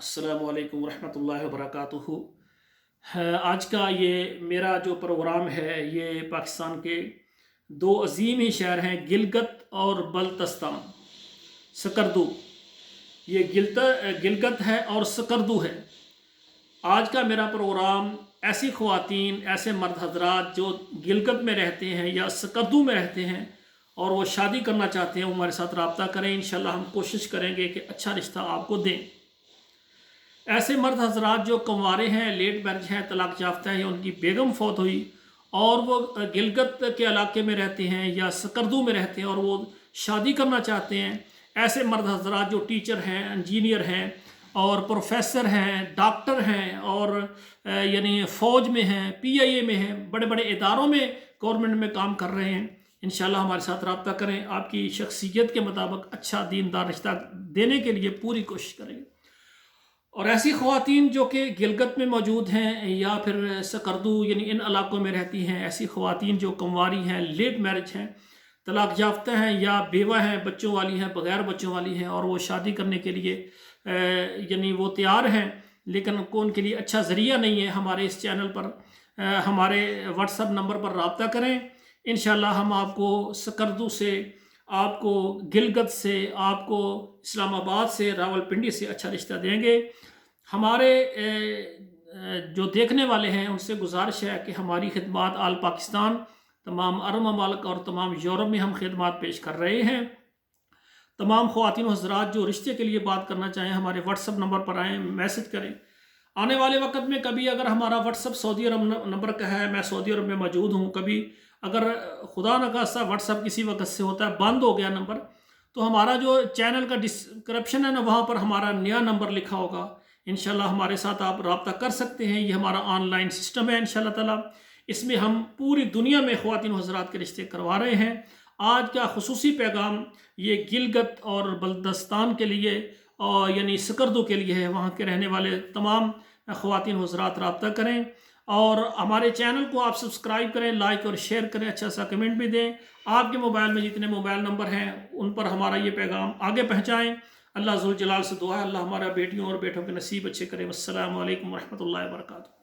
अस्सलामु अलैकुम रहमतुल्लाहि वबरकातुहू। आज का ये मेरा जो प्रोग्राम है ये पाकिस्तान के दो अजीम ही शहर हैं, गिलगित और बल्तिस्तान। सकरदू, ये गिलगित है और सकरदू है। आज का मेरा प्रोग्राम ऐसी ख़वातीन, ऐसे मर्द हजरात जो गिलगित में रहते हैं या सकरदू में रहते हैं और वो शादी करना चाहते हैं, वो हमारे साथ रब्ता करें। इंशाल्लाह हम कोशिश करेंगे कि अच्छा रिश्ता आपको दें। ऐसे मर्द हजरात जो कंवारे हैं, लेट मैरिज हैं, तलाक याफ्ता है या उनकी बेगम फौत हुई और वो गिलगित के इलाके में रहते हैं या सकरदू में रहते हैं और वो शादी करना चाहते हैं, ऐसे मर्द हजरात जो टीचर हैं, इंजीनियर हैं और प्रोफेसर हैं, डॉक्टर हैं और यानी फ़ौज में हैं, PIA में हैं, बड़े बड़े इदारों में गवर्नमेंट में काम कर रहे हैं, इंशाल्लाह हमारे साथ रब्ता करें। आपकी शख्सियत के मुताबिक अच्छा दीनदार रिश्ता देने के लिए पूरी कोशिश करेंगे। और ऐसी ख़वातीन जो कि गिलगित में मौजूद हैं या फिर सकरदू यानी इन इलाकों में रहती हैं, ऐसी ख़वातीन जो कंवारी हैं, लेट मैरिज हैं, तलाक याफ्ता हैं या बेवा हैं, बच्चों वाली हैं, बग़ैर बच्चों वाली हैं और वो शादी करने के लिए यानी वो तैयार हैं, लेकिन उनके लिए अच्छा ज़रिया नहीं है। हमारे इस चैनल पर हमारे व्हाट्सएप नंबर पर रब्ता करें। इंशाल्लाह हम आपको सकरदू से, आपको गिलगित से, आपको इस्लामाबाद से, रावलपिंडी से अच्छा रिश्ता देंगे। हमारे जो देखने वाले हैं उनसे गुजारिश है कि हमारी खिदमत आल पाकिस्तान, तमाम अरब ममालिक और तमाम यूरोप में हम खिदमत पेश कर रहे हैं। तमाम ख़वातीन हज़रात जो रिश्ते के लिए बात करना चाहें हमारे व्हाट्सएप नंबर पर आएँ, मैसेज करें। आने वाले वक्त में कभी अगर हमारा व्हाट्सएप सऊदी अरब नंबर का है, मैं सऊदी अरब में मौजूद हूँ, कभी अगर खुदा न खास्ता व्हाट्सएप किसी वक्त से होता है बंद हो गया नंबर, तो हमारा जो चैनल का डिस्क्रिप्शन है ना, वहाँ पर हमारा नया नंबर लिखा होगा। इंशाल्लाह हमारे साथ आप रब्ता कर सकते हैं। ये हमारा ऑनलाइन सिस्टम है इंशाल्लाह ताला। इसमें हम पूरी दुनिया में ख़वातीन हज़रात के रिश्ते करवा रहे हैं। आज का खुसूसी पैगाम ये गिलगित और बल्तिस्तान के लिए और यानी सकरदू के लिए है। वहाँ के रहने वाले तमाम ख़वातीन हज़रात रब्ता करें और हमारे चैनल को आप सब्सक्राइब करें, लाइक और शेयर करें, अच्छा सा कमेंट भी दें। आपके मोबाइल में जितने मोबाइल नंबर हैं उन पर हमारा ये पैगाम आगे पहुँचाएँ। अल्लाह ज़ुल जलाल से दुआ है, अल्लाह हमारा बेटियों और बेटों के नसीब अच्छे करे। वस्सलामु अलैकुम रहमतुल्लाहि व बरकातुहू।